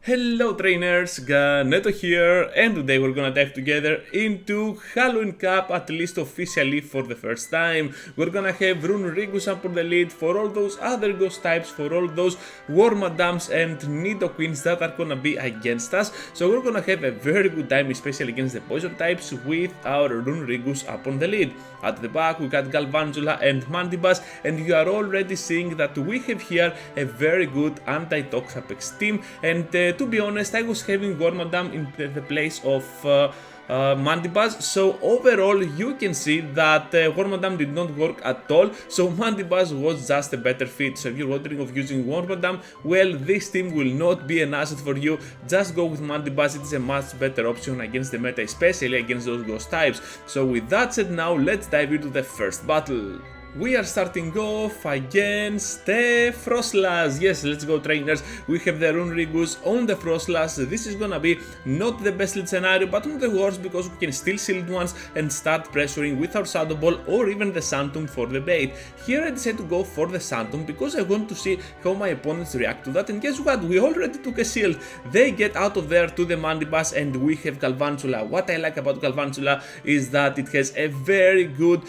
Hello trainers, Neto here, and today we're gonna dive together into Halloween Cup, at least officially for the first time. We're gonna have Runerigus up on the lead for all those other ghost types, for all those War Madams and Nidoqueens that are gonna be against us. So we're gonna have a very good time, especially against the poison types, with our Runerigus up on the lead. At the back we got Galvantula and Mandibuzz, and you are already seeing that we have here a very good anti-Toxapex team, and to be honest, I was having Wormadam in the place of Mandibuzz, so overall you can see that Wormadam did not work at all, so Mandibuzz was just a better fit. So if you're wondering of using Wormadam, well, this team will not be an asset for you. Just go with Mandibuzz, it is a much better option against the meta, especially against those ghost types. So with that said, now let's dive into the first battle. We are starting off against the Frostlass. Yes, let's go trainers. We have the Runerigus on the Frostlass. This is gonna be not the best lead scenario, but not the worst, because we can still shield once and start pressuring with our Shadow Ball or even the Santum for the bait. Here I decided to go for the Santum because I want to see how my opponents react to that, and guess what? We already took a shield. They get out of there to the Mandibuzz, and we have Galvantula. What I like about Galvantula is that it has a very good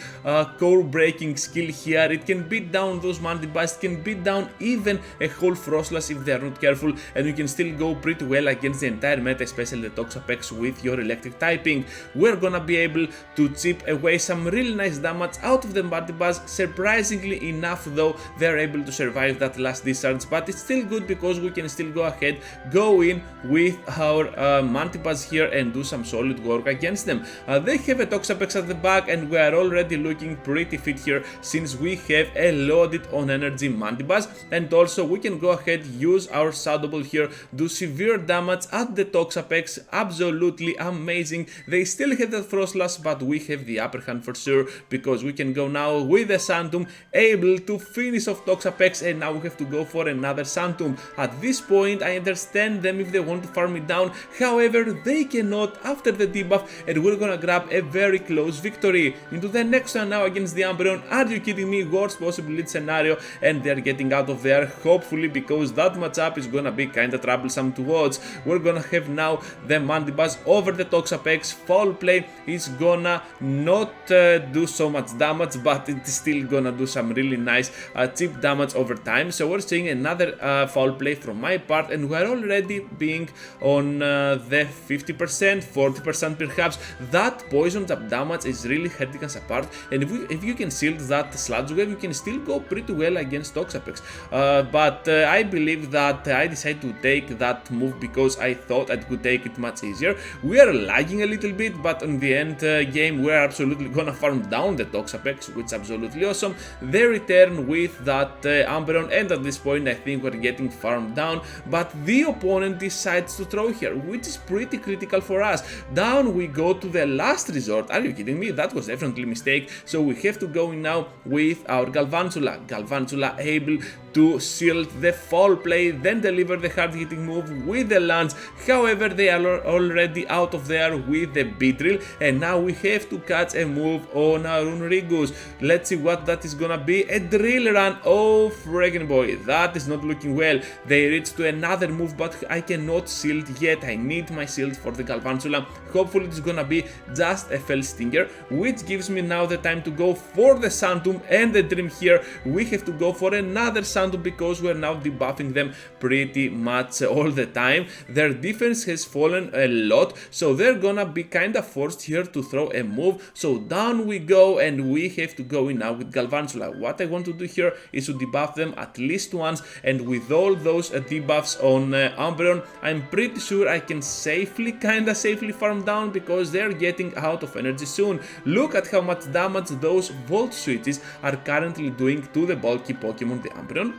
core breaking skill here. It can beat down those Mandibuzz, it can beat down even a whole Frostlass if they are not careful, and you can still go pretty well against the entire meta, especially the Toxapex with your electric typing. We're gonna be able to chip away some really nice damage out of the Mandibuzz. Surprisingly enough though, they're able to survive that last discharge, but it's still good because we can still go ahead, go in with our Mandibuzz here and do some solid work against them. They have a Toxapex at the back, and we are already looking pretty fit here since we have a loaded on energy Mandibuzz, and also we can go ahead, use our Shadow Ball here, do severe damage at the Toxapex. Absolutely amazing. They still have that Frostlass, but we have the upper hand for sure, because we can go now with the Santum, able to finish off Toxapex, and now we have to go for another Santum. At this point I understand them if they want to farm it down, however they cannot after the debuff, and we're gonna grab a very close victory. Into the next one now against the Umbreon. Are you kidding me? Worst possible lead scenario, and they're getting out of there, hopefully, because that matchup is gonna be kinda troublesome to watch. We're gonna have now the Mandibuzz over the Toxapex. Foul play is gonna not do so much damage, but it's still gonna do some really nice cheap damage over time. So we're seeing another foul play from my part, and we're already being on the 50%, 40% perhaps. That poison jab damage is really hurting us apart, and if you can shield that Sludge Wave, you can still go pretty well against Toxapex. But I believe that I decided to take that move because I thought I could take it much easier. We are lagging a little bit, but in the end game we are absolutely gonna farm down the Toxapex, which is absolutely awesome. They return with that Umbreon, and at this point I think we're getting farmed down, but the opponent decides to throw here, which is pretty critical for us. Down we go to the last resort. Are you kidding me? That was definitely a mistake. So we have to go in now with our Galvantula. Galvantula able to shield the foul play, then deliver the hard hitting move with the Lance. However, they are already out of there with the Beedrill, and now we have to catch a move on our Runerigus. Let's see what that is gonna be. A drill run. Oh friggin' boy, that is not looking well. They reach to another move, but I cannot shield yet. I need my shield for the Galvantula. Hopefully it's gonna be just a fell stinger, which gives me now the time to go for the Santum and the Dream here. We have to go for another Santum because we're now debuffing them pretty much all the time. Their defense has fallen a lot, so they're gonna be kinda forced here to throw a move. So down we go, and we have to go in now with Galvantula. What I want to do here is to debuff them at least once, and with all those debuffs on Umbreon, I'm pretty sure I can kinda safely farm down, because they're getting out of energy soon. Look at how much damage those Volt Switches are currently doing to the bulky Pokemon, the Umbreon.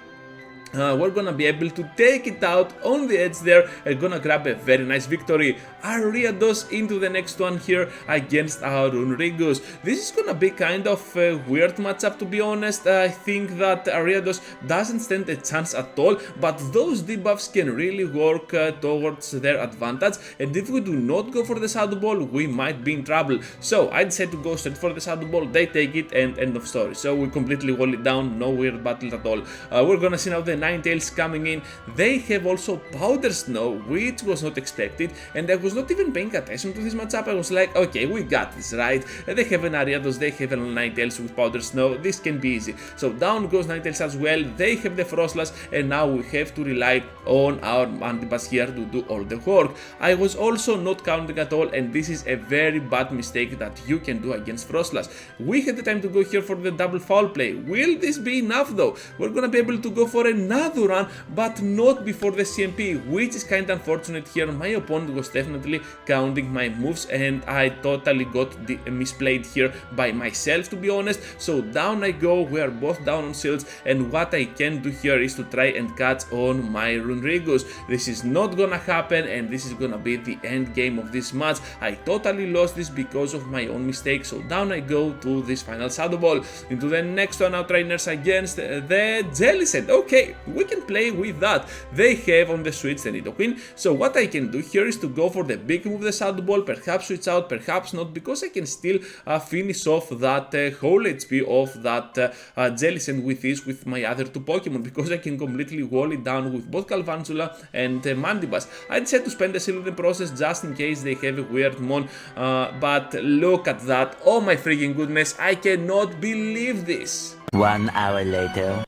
We're gonna be able to take it out on the edge there and gonna grab a very nice victory. Ariados into the next one here against our Runerigus. This is gonna be kind of a weird matchup, to be honest. I think that Ariados doesn't stand a chance at all, but those debuffs can really work towards their advantage, and if we do not go for the Shadow Ball, we might be in trouble. So I decided to go straight for the Shadow Ball, they take it, and end of story. So we completely wall it down, no weird battle at all. We're gonna see now the Ninetales coming in. They have also Powder Snow, which was not expected, and I was not even paying attention to this matchup. I was like, okay, we got this, right? They have an Ariados, they have an Ninetales with Powder Snow, this can be easy. So down goes Ninetales as well, they have the Frostlass, and now we have to rely on our Mandibuzz here to do all the work. I was also not counting at all, and this is a very bad mistake that you can do against Frostlass. We had the time to go here for the double foul play. Will this be enough though? We're gonna be able to go for another run, but not before the CMP, which is kinda unfortunate here. My opponent was definitely counting my moves, and I totally got misplayed here by myself, to be honest. So down I go, we are both down on shields, and what I can do here is to try and catch on my Runerigus. This is not gonna happen, and this is gonna be the end game of this match. I totally lost this because of my own mistake, so down I go to this final Shadow Ball. Into the next one, now trainers against the Jellicent. Okay, we can play with that. They have on the switch the Nidoqueen, so what I can do here is to go for the big move, the Shadow Ball, perhaps switch out, perhaps not, because I can still finish off that whole HP of that Jellicent with my other two Pokemon, because I can completely wall it down with both Galvantula and Mandibuzz. I decided to spend a seal in the process just in case they have a weird mon, but look at that. Oh my freaking goodness, I cannot believe this. 1 hour later.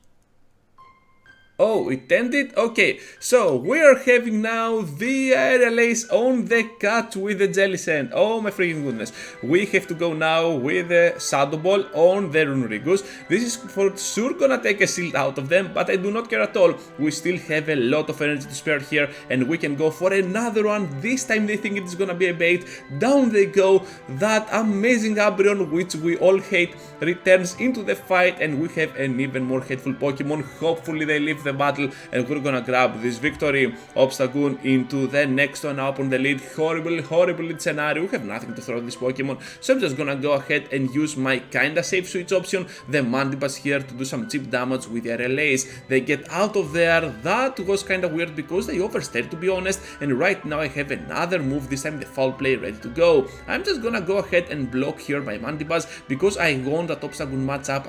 Oh, it ended? Okay, so we are having now the relays on the cut with the Jellicent. Oh my freaking goodness. We have to go now with the Shadow Ball on the Runerigus. This is for sure gonna take a shield out of them, but I do not care at all. We still have a lot of energy to spare here, and we can go for another one. This time they think it is gonna be a bait. Down they go. That amazing Umbreon, which we all hate, returns into the fight, and we have an even more hateful Pokemon. Hopefully they leave the battle, and we're gonna grab this victory. Obstagoon into the next one up on the lead. Horrible lead scenario. We have nothing to throw at this Pokemon, so I'm just gonna go ahead and use my kinda safe switch option, the Mandibuzz here, to do some cheap damage with their LAs. They get out of there. That was kinda weird because they overstayed, to be honest, and right now I have another move, this time the foul play, ready to go. I'm just gonna go ahead and block here my Mandibuzz because I want that Obstagoon matchup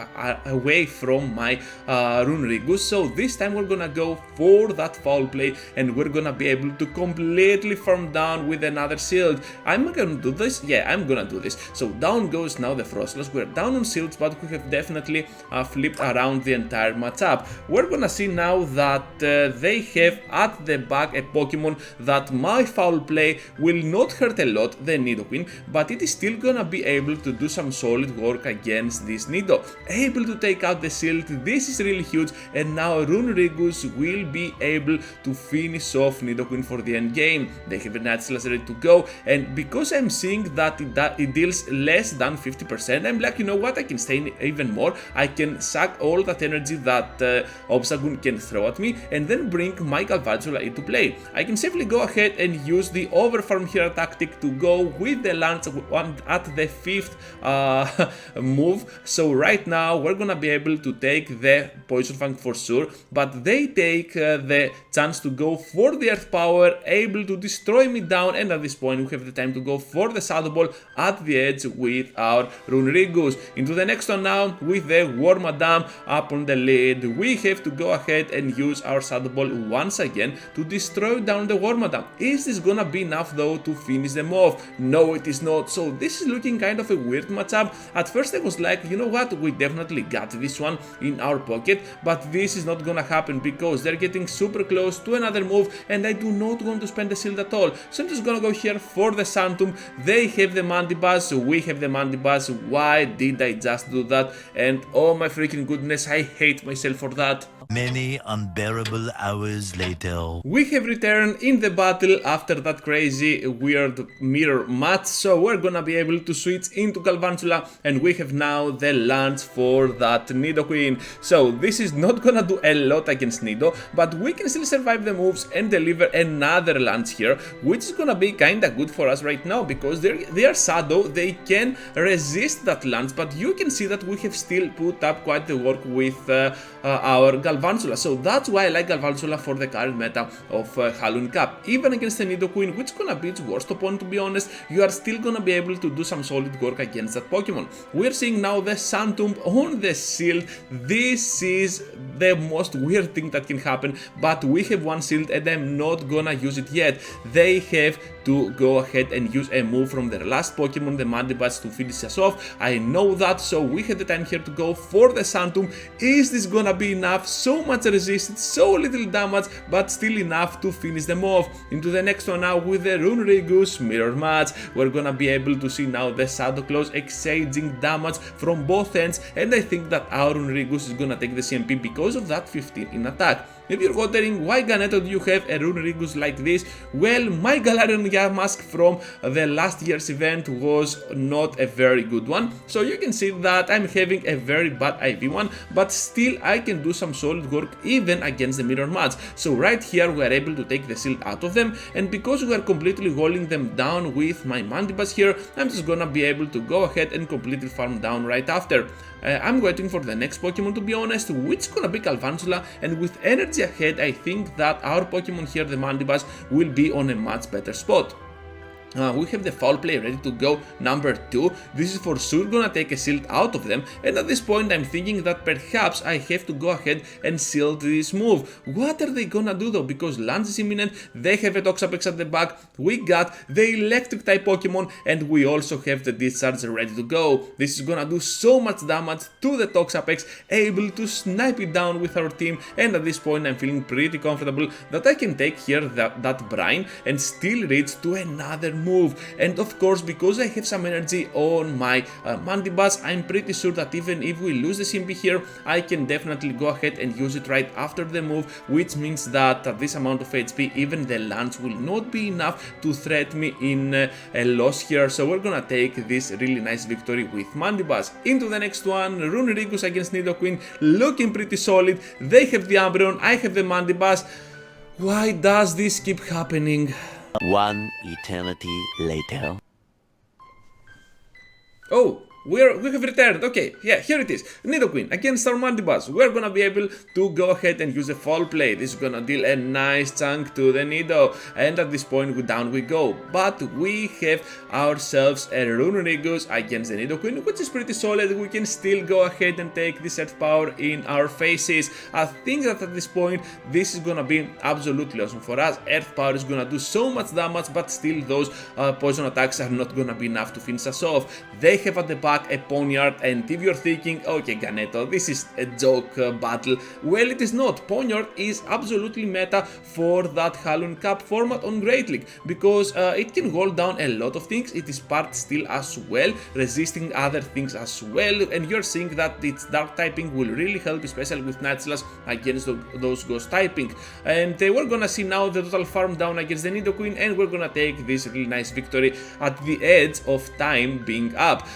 away from my Runerigus. So this time we're gonna go for that foul play, and we're gonna be able to completely farm down with another shield. I'm gonna do this. Yeah, I'm gonna do this. So down goes now the Frostlass. We're down on shields, but we have definitely flipped around the entire matchup. We're gonna see now that they have at the back a Pokemon that my foul play will not hurt a lot, the Nidoqueen, but it is still gonna be able to do some solid work against this Nido. Able to take out the shield. This is really huge, and now Runerigus will be able to finish off Nidoqueen for the end game. They have a Natural ready to go, and because I'm seeing that it deals less than 50%, I'm like, you know what, I can stay even more. I can suck all that energy that Obstagoon can throw at me, and then bring my Galvantula into play. I can safely go ahead and use the overfarm here tactic to go with the Lance at the 5th move. So right now we're gonna be able to take the Poison Fang for sure, but they take the chance to go for the Earth Power, able to destroy me down, and at this point we have the time to go for the Shadow Ball at the edge with our Runerigus. Into the next one now with the Wormadam up on the lead. We have to go ahead and use our Shadow Ball once again to destroy down the Wormadam. Is this gonna be enough though to finish them off? No, it is not. So this is looking kind of a weird matchup. At first I was like, you know what, we definitely got this one in our pocket, but this is not gonna happen because they're getting super close to another move, and I do not want to spend the shield at all. So I'm just gonna go here for the Santum. They have the Mandibuzz, we have the Mandibuzz. Why did I just do that? And oh my freaking goodness, I hate myself for that. Many unbearable hours later. We have returned in the battle after that crazy weird mirror match, so we're gonna be able to switch into Galvantula, and we have now the launch for that Nidoqueen. So this is not gonna do a lot against Nido, but we can still survive the moves and deliver another launch here, which is gonna be kinda good for us right now because they are Shadow, they can resist that launch, but you can see that we have still put up quite the work with our Galvantula Galvantula. So that's why I like Galvantula for the current meta of Halloween Cup. Even against the Nidoqueen, which is gonna be its worst opponent to be honest, you are still gonna be able to do some solid work against that Pokemon. We're seeing now the Sun Tomb on the shield. This is the most weird thing that can happen, but we have one shield and I'm not gonna use it yet. They have to go ahead and use a move from their last Pokemon, the Mandibuzz, to finish us off. I know that, so we have the time here to go for the Sun Tomb. Is this gonna be enough? So much resistance, so little damage, but still enough to finish them off. Into the next one now with the Runerigus mirror match. We're gonna be able to see now the Shadow Claws exchanging damage from both ends, and I think that our Runerigus is gonna take the CMP because of that 15 in attack. If you're wondering why Ganeto do you have a Runerigus like this, well, my Galarian Yamask from the last year's event was not a very good one, so you can see that I'm having a very bad IV one, but still I can do some solid work even against the mirror match. So right here we are able to take the shield out of them, and because we are completely walling them down with my Mandibuzz here, I'm just gonna be able to go ahead and completely farm down right after. I'm waiting for the next Pokemon to be honest, which is gonna be Galvantula, and with energy ahead I think that our Pokemon here, the Mandibuzz, will be on a much better spot. We have the foul play ready to go, number 2. This is for sure gonna take a shield out of them, and at this point I'm thinking that perhaps I have to go ahead and shield this move. What are they gonna do though? Because Lance is imminent, they have a Toxapex at the back, we got the electric type Pokemon, and we also have the discharge ready to go. This is gonna do so much damage to the Toxapex, able to snipe it down with our team, and at this point I'm feeling pretty comfortable that I can take here that Brine and still reach to another move. And of course, because I have some energy on my Mandibuzz, I'm pretty sure that even if we lose the CMP here, I can definitely go ahead and use it right after the move, which means that at this amount of HP, even the Lance will not be enough to threaten me in a loss here. So we're gonna take this really nice victory with Mandibuzz. Into the next one, Runerigus against Nidoqueen, looking pretty solid. They have the Umbreon, I have the Mandibuzz. Why does this keep happening? One eternity later. Oh, we have returned. Okay, yeah, here it is. Nidoqueen against our Mandibuzz. We're gonna be able to go ahead and use a foul play. This is gonna deal a nice chunk to the Nido, and at this point down we go. But we have ourselves a Runerigus against the Nidoqueen, which is pretty solid. We can still go ahead and take this Earth Power in our faces. I think that at this point this is gonna be absolutely awesome for us. Earth Power is gonna do so much damage, but still those poison attacks are not gonna be enough to finish us off. They have at the back a Ponyard, and if you're thinking, okay Ganeto, this is a joke battle, well, it is not. Ponyard is absolutely meta for that Halloween Cup format on Great League, because it can hold down a lot of things. It is part steel as well, resisting other things as well, and you're seeing that its dark typing will really help, especially with Nightslash against those ghost typing. And we're gonna see now the total farm down against the Nidoqueen, and we're gonna take this really nice victory at the edge of time being up.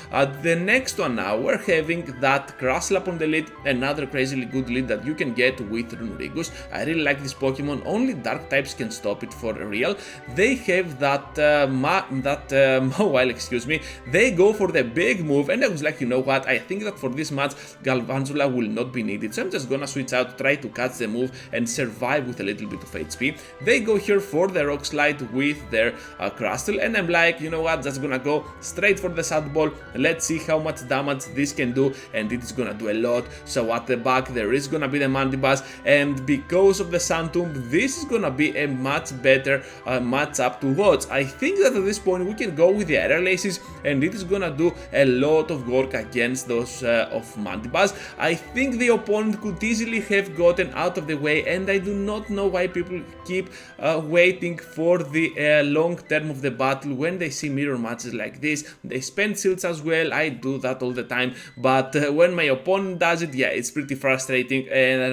The next one now, we're having that Crash Slap on the lead, another crazily good lead that you can get with Runerigus. I really like this Pokemon, only dark types can stop it for real. They have that Mawile, excuse me, they go for the big move, and I was like, you know what, I think that for this match Galvantula will not be needed, so I'm just gonna switch out, try to catch the move and survive with a little bit of HP. They go here for the Rock Slide with their Crustle, and I'm like, you know what, just gonna go straight for the Sad Ball. Let's see how much damage this can do, and it is gonna do a lot. So at the back there is gonna be the Mandibuzz, and because of the Sun Tomb, this is gonna be a much better matchup to watch. I think that at this point we can go with the Aerial Aces, and it is gonna do a lot of work against those of Mandibuzz. I think the opponent could easily have gotten out of the way, and I do not know why people keep waiting for the long term of the battle when they see mirror matches like this. They spend shields as well, I do that all the time, but when my opponent does it, yeah, it's pretty frustrating, and I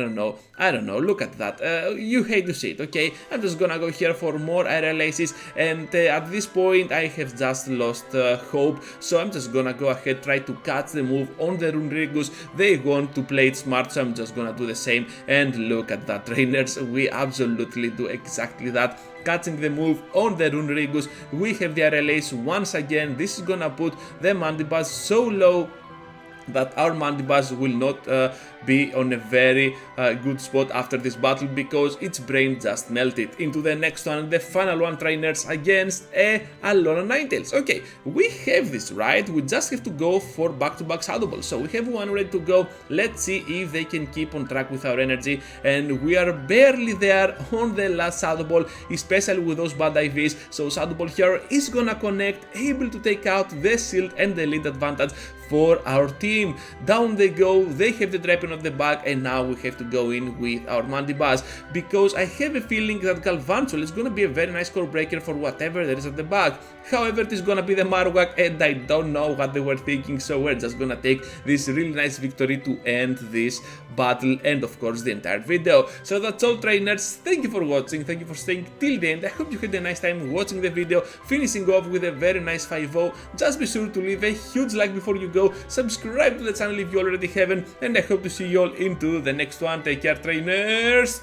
don't know, look at that, you hate to see it, okay? I'm just gonna go here for more Aerial Aces, and at this point I have just lost hope, so I'm just gonna go ahead, try to catch the move on the Runerigus. They want to play it smart, so I'm just gonna do the same, and look at that, trainers, we absolutely do exactly that. Catching the move on the Runerigus, we have the Aerial Ace once again. This is gonna put the Mandibuzz so low that our Mandibuzz will not be on a very good spot after this battle, because its brain just melted. Into the next one, the final one, trainers, against a Alola Ninetales. Okay, we have this, right? We just have to go for back-to-back Shadow Balls. So we have one ready to go. Let's see if they can keep on track with our energy, and we are barely there on the last Shadow Ball, especially with those bad IVs. So Shadow Ball here is gonna connect, able to take out the shield and the lead advantage for our team. Down they go, they have the Drapion at the back, and now we have to go in with our Mandibuzz, because I have a feeling that Galvantula is gonna be a very nice core breaker for whatever there is at the back. However, it is gonna be the Marowak, and I don't know what they were thinking, so we're just gonna take this really nice victory to end this battle and of course the entire video. So that's all, trainers. Thank you for watching, thank you for staying till the end. I hope you had a nice time watching the video, finishing off with a very nice 5-0. Just be sure to leave a huge like before you go, subscribe to the channel if you already haven't, and I hope to see you all into the next one. Take care, trainers.